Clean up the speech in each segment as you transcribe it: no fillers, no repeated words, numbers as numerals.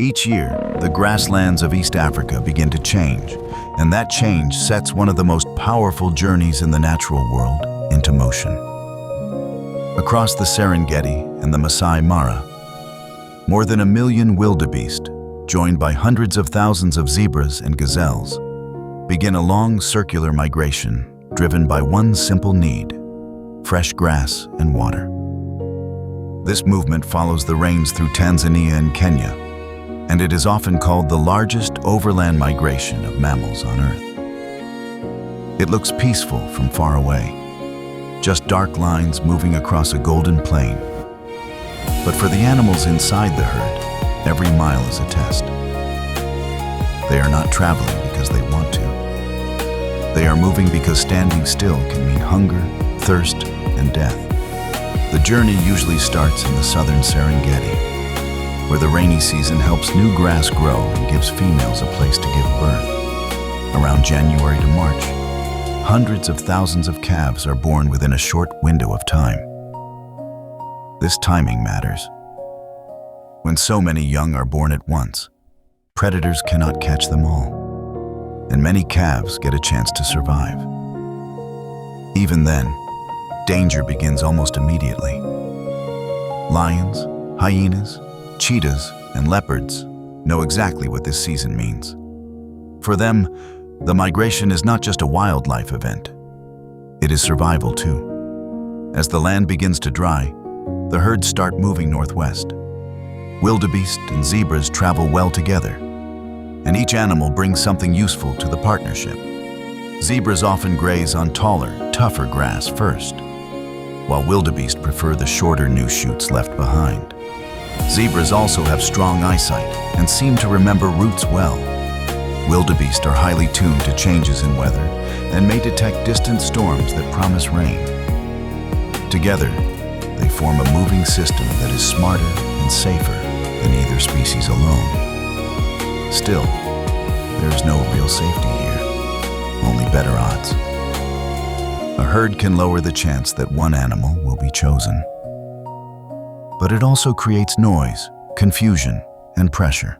Each year, the grasslands of East Africa begin to change, and that change sets one of the most powerful journeys in the natural world into motion. Across the Serengeti and the Masai Mara, more than 1 million wildebeest, joined by hundreds of thousands of zebras and gazelles, begin a long circular migration driven by one simple need: fresh grass and water. This movement follows the rains through Tanzania and Kenya, and it is often called the largest overland migration of mammals on Earth. It looks peaceful from far away, just dark lines moving across a golden plain. But for the animals inside the herd, every mile is a test. They are not traveling because they want to. They are moving because standing still can mean hunger, thirst, and death. The journey usually starts in the southern Serengeti, where the rainy season helps new grass grow and gives females a place to give birth. Around January to March, hundreds of thousands of calves are born within a short window of time. This timing matters. When so many young are born at once, predators cannot catch them all, and many calves get a chance to survive. Even then, danger begins almost immediately. Lions, hyenas, cheetahs, and leopards know exactly what this season means. For them, the migration is not just a wildlife event. It is survival too. As the land begins to dry, the herds start moving northwest. Wildebeest and zebras travel well together, and each animal brings something useful to the partnership. Zebras often graze on taller, tougher grass first, while wildebeest prefer the shorter new shoots left behind. Zebras also have strong eyesight and seem to remember routes well. Wildebeest are highly tuned to changes in weather and may detect distant storms that promise rain. Together, they form a moving system that is smarter and safer than either species alone. Still, there is no real safety here, only better odds. A herd can lower the chance that one animal will be chosen. But it also creates noise, confusion, and pressure.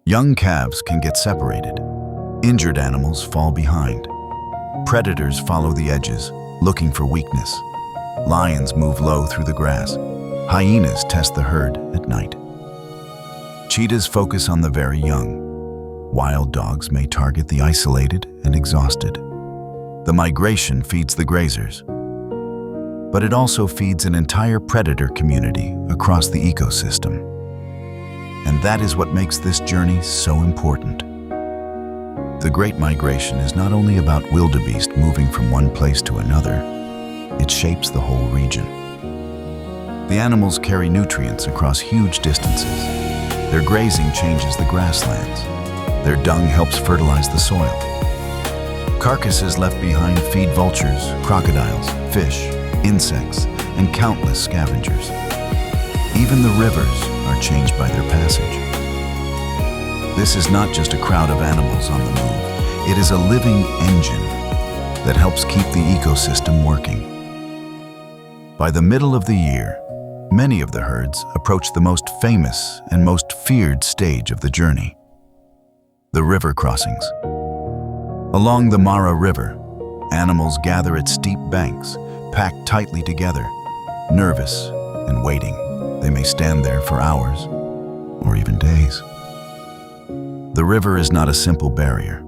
Young calves can get separated. Injured animals fall behind. Predators follow the edges, looking for weakness. Lions move low through the grass. Hyenas test the herd at night. Cheetahs focus on the very young. Wild dogs may target the isolated and exhausted. The migration feeds the grazers, but it also feeds an entire predator community across the ecosystem. And that is what makes this journey so important. The Great Migration is not only about wildebeest moving from one place to another, it shapes the whole region. The animals carry nutrients across huge distances. Their grazing changes the grasslands. Their dung helps fertilize the soil. Carcasses left behind feed vultures, crocodiles, fish, insects, and countless scavengers. Even the rivers are changed by their passage. This is not just a crowd of animals on the move. It is a living engine that helps keep the ecosystem working. By the middle of the year, many of the herds approach the most famous and most feared stage of the journey: the river crossings. Along the Mara River, animals gather at steep banks, packed tightly together, nervous and waiting. They may stand there for hours or even days. The river is not a simple barrier.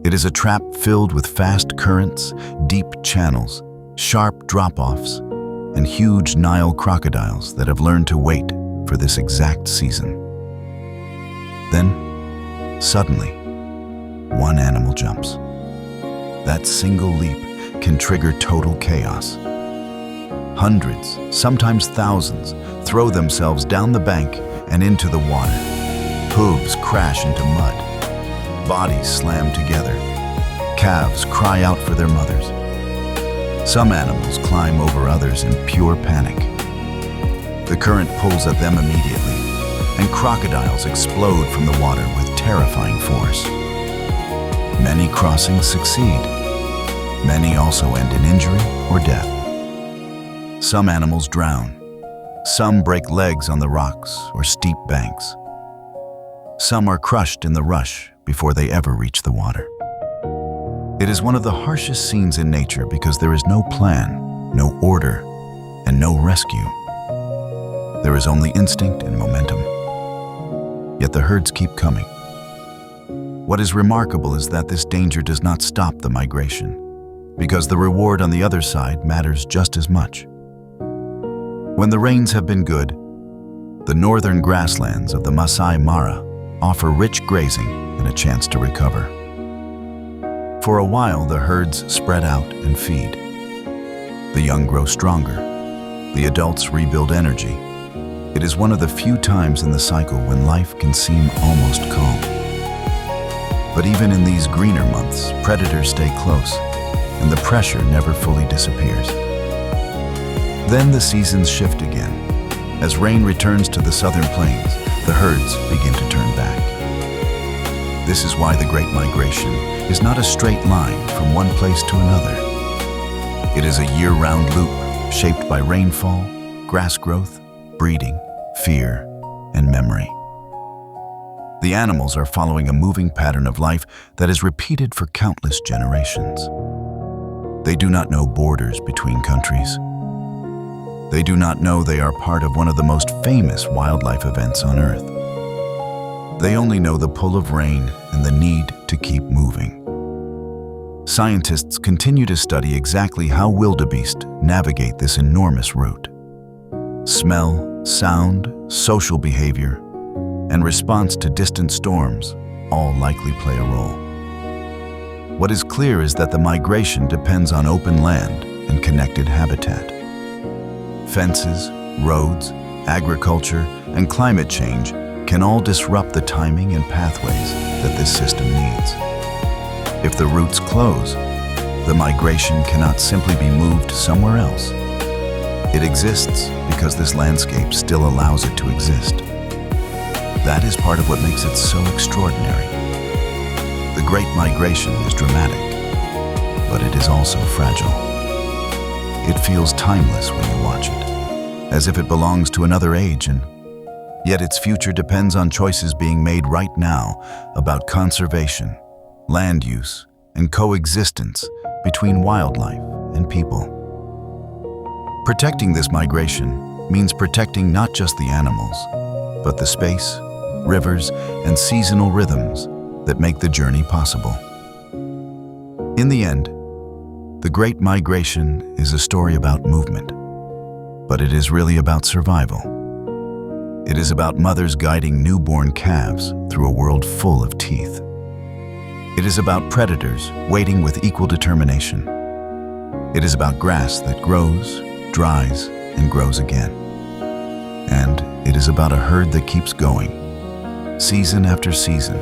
It is a trap filled with fast currents, deep channels, sharp drop-offs, and huge Nile crocodiles that have learned to wait for this exact season. Then, suddenly, one animal jumps. That single leap can trigger total chaos. Hundreds, sometimes thousands, throw themselves down the bank and into the water. Hooves crash into mud. Bodies slam together. Calves cry out for their mothers. Some animals climb over others in pure panic. The current pulls at them immediately, and crocodiles explode from the water with terrifying force. Many crossings succeed. Many also end in injury or death. Some animals drown. Some break legs on the rocks or steep banks. Some are crushed in the rush before they ever reach the water. It is one of the harshest scenes in nature because there is no plan, no order, and no rescue. There is only instinct and momentum. Yet the herds keep coming. What is remarkable is that this danger does not stop the migration, because the reward on the other side matters just as much. When the rains have been good, the northern grasslands of the Masai Mara offer rich grazing and a chance to recover. For a while, the herds spread out and feed. The young grow stronger. The adults rebuild energy. It is one of the few times in the cycle when life can seem almost calm. But even in these greener months, predators stay close, and the pressure never fully disappears. Then the seasons shift again. As rain returns to the southern plains, the herds begin to turn back. This is why the Great Migration is not a straight line from one place to another. It is a year-round loop shaped by rainfall, grass growth, breeding, fear, and memory. The animals are following a moving pattern of life that is repeated for countless generations. They do not know borders between countries. They do not know they are part of one of the most famous wildlife events on Earth. They only know the pull of rain and the need to keep moving. Scientists continue to study exactly how wildebeest navigate this enormous route. Smell, sound, social behavior, and response to distant storms all likely play a role. What is clear is that the migration depends on open land and connected habitat. Fences, roads, agriculture, and climate change can all disrupt the timing and pathways that this system needs. If the routes close, the migration cannot simply be moved somewhere else. It exists because this landscape still allows it to exist. That is part of what makes it so extraordinary. The Great Migration is dramatic, but it is also fragile. It feels timeless when you watch it, as if it belongs to another age, and yet its future depends on choices being made right now about conservation, land use, and coexistence between wildlife and people. Protecting this migration means protecting not just the animals, but the space, rivers, and seasonal rhythms that make the journey possible. In the end, the Great Migration is a story about movement, but it is really about survival. It is about mothers guiding newborn calves through a world full of teeth. It is about predators waiting with equal determination. It is about grass that grows, dries, and grows again. And it is about a herd that keeps going, season after season,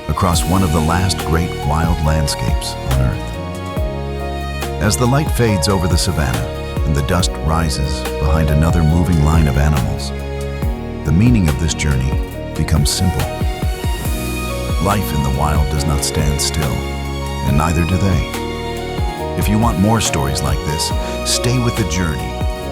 across one of the last great wild landscapes on Earth. As the light fades over the savanna and the dust rises behind another moving line of animals, the meaning of this journey becomes simple. Life in the wild does not stand still, and neither do they. If you want more stories like this, stay with the journey